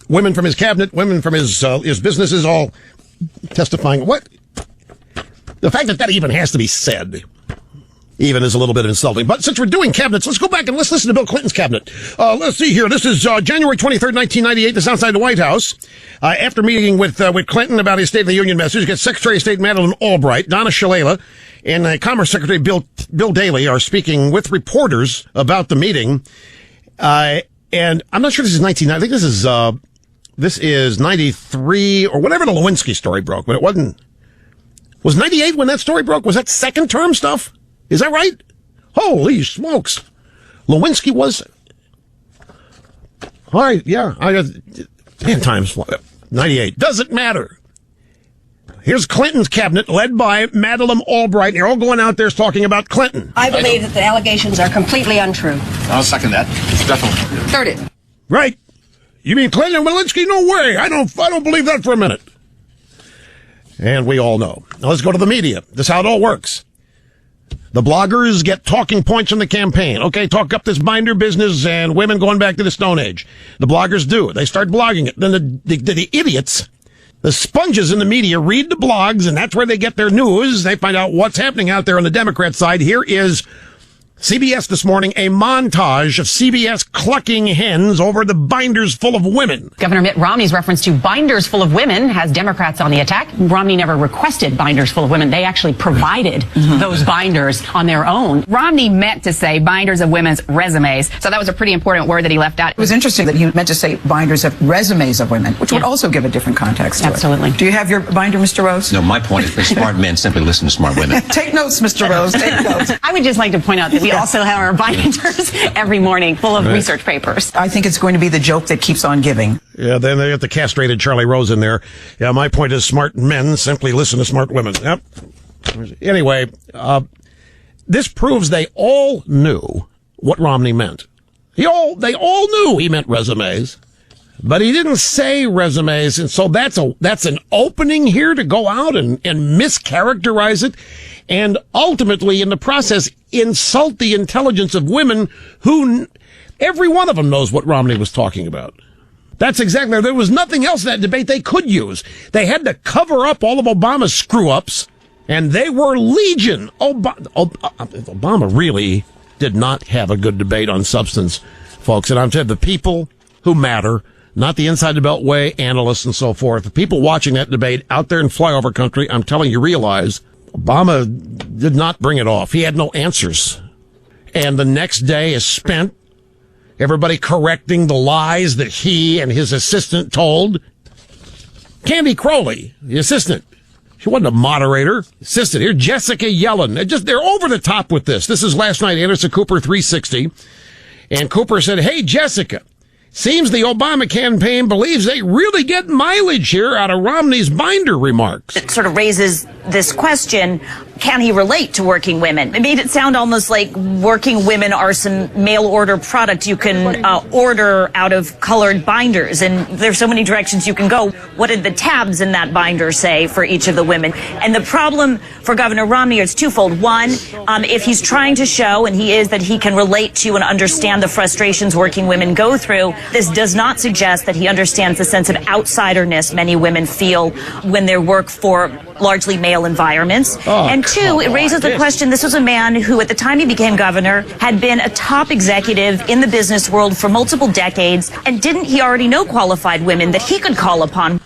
women from his cabinet, women from his businesses, all testifying. What? The fact that even has to be said even is a little bit insulting. But since we're doing cabinets, let's go back and let's listen to Bill Clinton's cabinet. Let's see here. This is January 23rd, 1998. This is outside the White House. After meeting with Clinton about his State of the Union message, you get Secretary of State Madeleine Albright, Donna Shalala, and Commerce Secretary Bill Daley are speaking with reporters about the meeting. And I'm not sure this is 1990. I think this is 93 or whatever the Lewinsky story broke, but it wasn't. Was 98 when that story broke? Was that second term stuff? Is that right? Holy smokes. Lewinsky was... All right, yeah. 10 times 98. Doesn't matter. Here's Clinton's cabinet, led by Madeleine Albright. They're all going out there talking about Clinton. I believe that the allegations are completely untrue. I'll second that. Definitely. Third it. Right. You mean Clinton and Lewinsky? No way. I don't believe that for a minute. And we all know. Now let's go to the media. This is how it all works. The bloggers get talking points from the campaign. Okay, talk up this binder business and women going back to the Stone Age. The bloggers do. They start blogging it. Then the idiots, the sponges in the media, read the blogs, and that's where they get their news. They find out what's happening out there on the Democrat side. Here is CBS this morning, a montage of CBS clucking hens over the binders full of women. Governor Mitt Romney's reference to binders full of women has Democrats on the attack. Romney never requested binders full of women. They actually provided those binders on their own. Romney meant to say binders of women's resumes, so that was a pretty important word that he left out. It was interesting that he meant to say binders of resumes of women, which would also give a different context to Absolutely. it. Do you have your binder, Mr. Rose? No, my point is that smart men simply listen to smart women. Take notes, Mr. Rose. Take notes. I would just like to point out that we also have our binders every morning full of research papers. I think it's going to be the joke that keeps on giving. Yeah, then they got the castrated Charlie Rose in there. Yeah, my point is smart men simply listen to smart women. Yep. Anyway, this proves they all knew what Romney meant. They all knew he meant resumes, but he didn't say resumes, and so that's an opening here to go out and mischaracterize it, and ultimately, in the process, insult the intelligence of women who, every one of them knows what Romney was talking about. That's exactly, there was nothing else in that debate they could use. They had to cover up all of Obama's screw-ups, and they were legion. Obama really did not have a good debate on substance, folks. And I'm telling you, the people who matter, not the inside the beltway analysts and so forth, the people watching that debate out there in flyover country, I'm telling you, realize Obama did not bring it off. He had no answers. And the next day is spent everybody correcting the lies that he and his assistant told. Candy Crowley, the assistant. She wasn't a moderator. Assistant here, Jessica Yellen. They're over the top with this. This is last night, Anderson Cooper 360. And Cooper said, hey, Jessica, seems the Obama campaign believes they really get mileage here out of Romney's binder remarks. It sort of raises this question, can he relate to working women? It made it sound almost like working women are some mail order product you can order out of colored binders, and there's so many directions you can go. What did the tabs in that binder say for each of the women? And the problem for Governor Romney is twofold. One, if he's trying to show, and he is, that he can relate to and understand the frustrations working women go through, this does not suggest that he understands the sense of outsiderness many women feel when they work for largely male environments. And two, it raises the question, this was a man who at the time he became governor had been a top executive in the business world for multiple decades, and didn't he already know qualified women that he could call upon?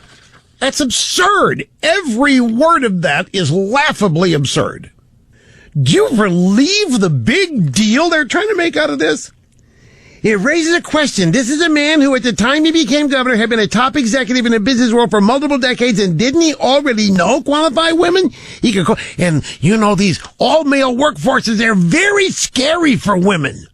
That's absurd. Every word of that is laughably absurd. Do you believe the big deal they're trying to make out of this? It raises a question. This is a man who, at the time he became governor, had been a top executive in the business world for multiple decades, and didn't he already know qualified women? He could call, and you know, these all-male workforces, they're very scary for women.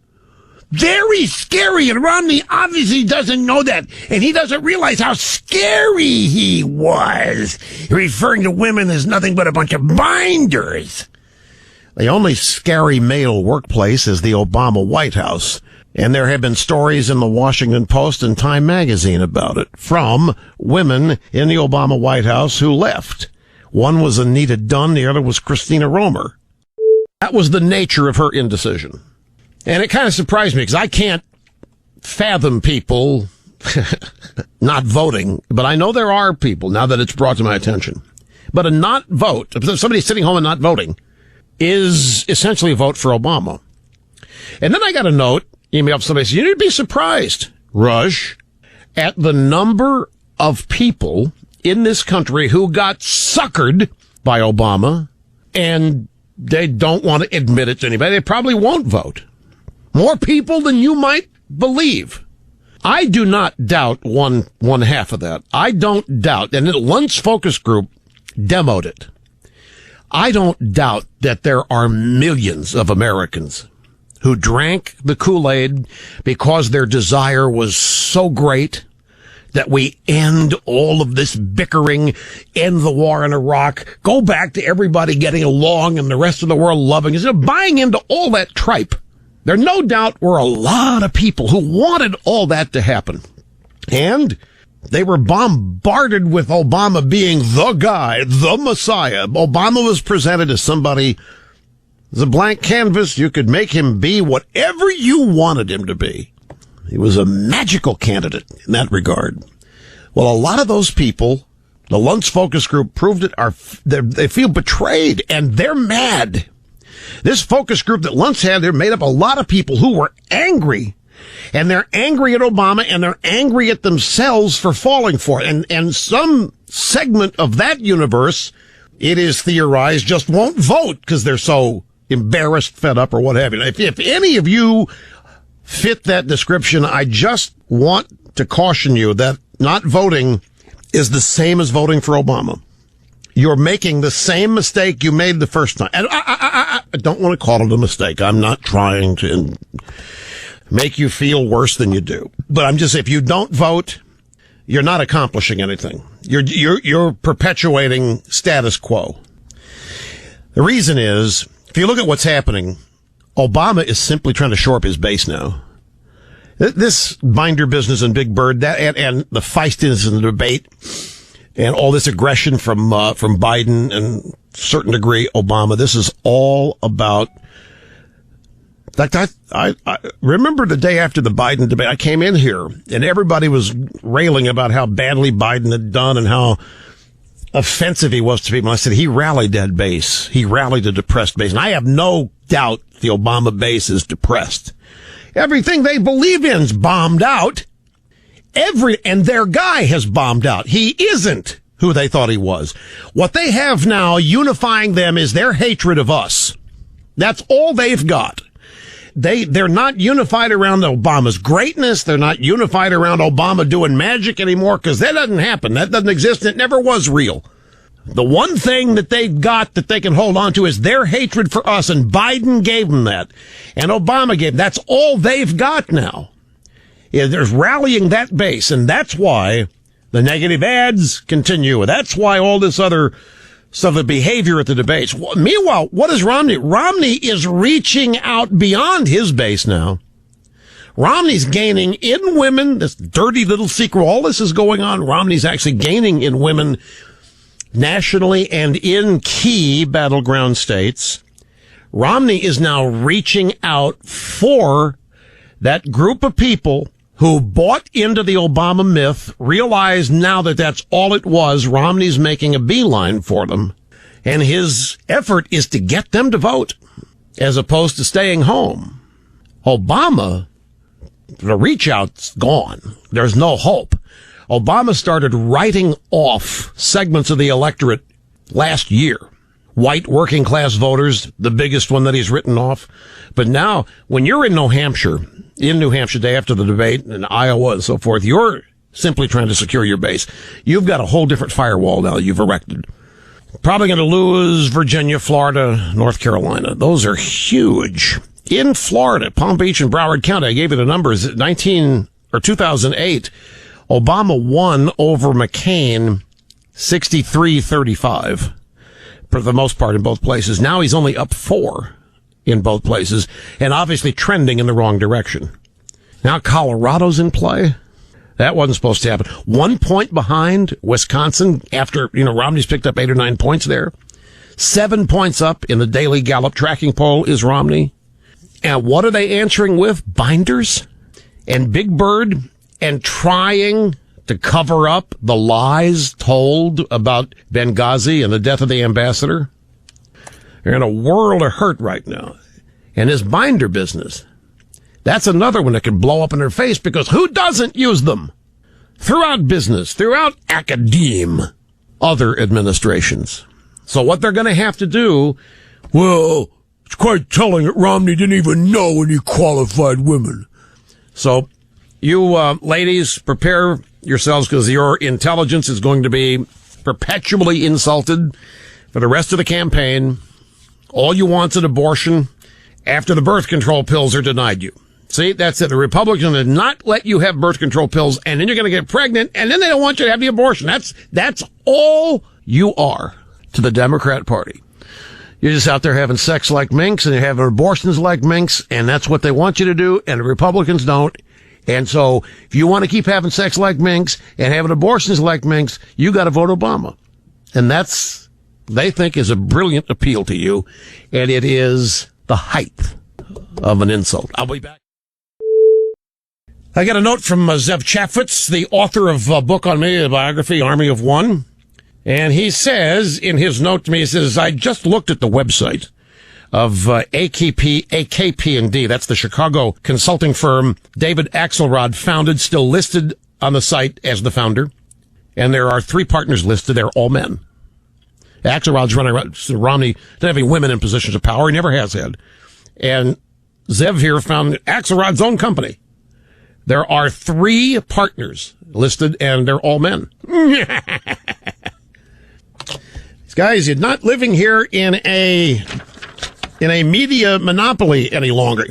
Very scary, and Romney obviously doesn't know that, and he doesn't realize how scary he was, referring to women as nothing but a bunch of binders. The only scary male workplace is the Obama White House. And there have been stories in the Washington Post and Time magazine about it from women in the Obama White House who left. One was Anita Dunn, the other was Christina Romer. That was the nature of her indecision. And it kind of surprised me because I can't fathom people not voting, but I know there are people, now that it's brought to my attention. But a not vote, if somebody's sitting home and not voting, is essentially a vote for Obama. And then I got a note, email from somebody says, you need to be surprised, Rush, at the number of people in this country who got suckered by Obama, and they don't want to admit it to anybody. They probably won't vote. More people than you might believe. I do not doubt one half of that. I don't doubt, and the Luntz focus group demoed it. I don't doubt that there are millions of Americans who drank the Kool-Aid because their desire was so great that we end all of this bickering, end the war in Iraq, go back to everybody getting along and the rest of the world loving us. Buying into all that tripe. There no doubt were a lot of people who wanted all that to happen. And they were bombarded with Obama being the guy, the Messiah. Obama was presented as somebody, as a blank canvas. You could make him be whatever you wanted him to be. He was a magical candidate in that regard. Well, a lot of those people, the Luntz focus group proved it, they feel betrayed, and they're mad. This focus group that Luntz had, they're made up a lot of people who were angry. And they're angry at Obama, and they're angry at themselves for falling for it. And some segment of that universe, it is theorized, just won't vote because they're so embarrassed, fed up, or what have you. If any of you fit that description, I just want to caution you that not voting is the same as voting for Obama. You're making the same mistake you made the first time. And I don't want to call it a mistake. I'm not trying to make you feel worse than you do. But I'm just, if you don't vote, you're not accomplishing anything. You're perpetuating status quo. The reason is, if you look at what's happening, Obama is simply trying to shore up his base now. This binder business and Big Bird, that and the feistiness in the debate, and all this aggression from Biden and a certain degree Obama, this is all about. In fact, I remember the day after the Biden debate, I came in here and everybody was railing about how badly Biden had done and how offensive he was to people. And I said, he rallied that base. He rallied a depressed base. And I have no doubt the Obama base is depressed. Everything they believe in's bombed out. And their guy has bombed out. He isn't who they thought he was. What they have now unifying them is their hatred of us. That's all they've got. They're not unified around Obama's greatness. They're not unified around Obama doing magic anymore, because that doesn't happen. That doesn't exist. It never was real. The one thing that they've got that they can hold on to is their hatred for us, and Biden gave them that, and Obama gave them. That's all they've got now. Yeah, there's rallying that base, and that's why the negative ads continue. That's why all this other stuff, the behavior at the debates. Meanwhile, what is Romney? Romney is reaching out beyond his base now. Romney's gaining in women, this dirty little secret, all this is going on. Romney's actually gaining in women nationally and in key battleground states. Romney is now reaching out for that group of people who bought into the Obama myth, realize now that that's all it was. Romney's making a beeline for them. And his effort is to get them to vote as opposed to staying home. Obama, the reach out's gone. There's no hope. Obama started writing off segments of the electorate last year. White working class voters, the biggest one that he's written off. But now, when you're in New Hampshire day after the debate, in Iowa and so forth, you're simply trying to secure your base. You've got a whole different firewall now you've erected. Probably going to lose Virginia, Florida, North Carolina. Those are huge. In Florida, Palm Beach and Broward County, I gave you the numbers, 2008, Obama won over McCain 63-35. For the most part in both places. Now he's only up 4 in both places, and obviously trending in the wrong direction. Now Colorado's in play. That wasn't supposed to happen. 1 point behind Wisconsin after, Romney's picked up 8 or 9 points there. 7 points up in the daily Gallup tracking poll is Romney. And what are they answering with? Binders. And Big Bird and trying to cover up the lies told about Benghazi and the death of the ambassador. They're in a world of hurt right now. And this binder business, that's another one that could blow up in their face, because who doesn't use them? Throughout business, throughout academe, other administrations. So what they're going to have to do, well, it's quite telling that Romney didn't even know any qualified women. So you ladies, prepare yourselves, because your intelligence is going to be perpetually insulted for the rest of the campaign. All you want's an abortion after the birth control pills are denied you. See, that's it. The Republicans did not let you have birth control pills, and then you're going to get pregnant, and then they don't want you to have the abortion. That's all you are to the Democrat Party. You're just out there having sex like minks, and you're having abortions like minks, and that's what they want you to do, and the Republicans don't. And so, if you want to keep having sex like minks and having abortions like minks, you got to vote Obama. And that's, they think, is a brilliant appeal to you, and it is the height of an insult. I'll be back. I got a note from Zev Chaffetz, the author of a book on me, a biography, Army of One. And he says, in his note to me, he says, I just looked at the website of AKP&D. That's the Chicago consulting firm David Axelrod founded, still listed on the site as the founder. And there are 3 partners listed. They're all men. Axelrod's running around. Romney doesn't have any women in positions of power. He never has had. And Zev here found Axelrod's own company. There are 3 partners listed, and they're all men. These guys, you're not living here in a media monopoly any longer.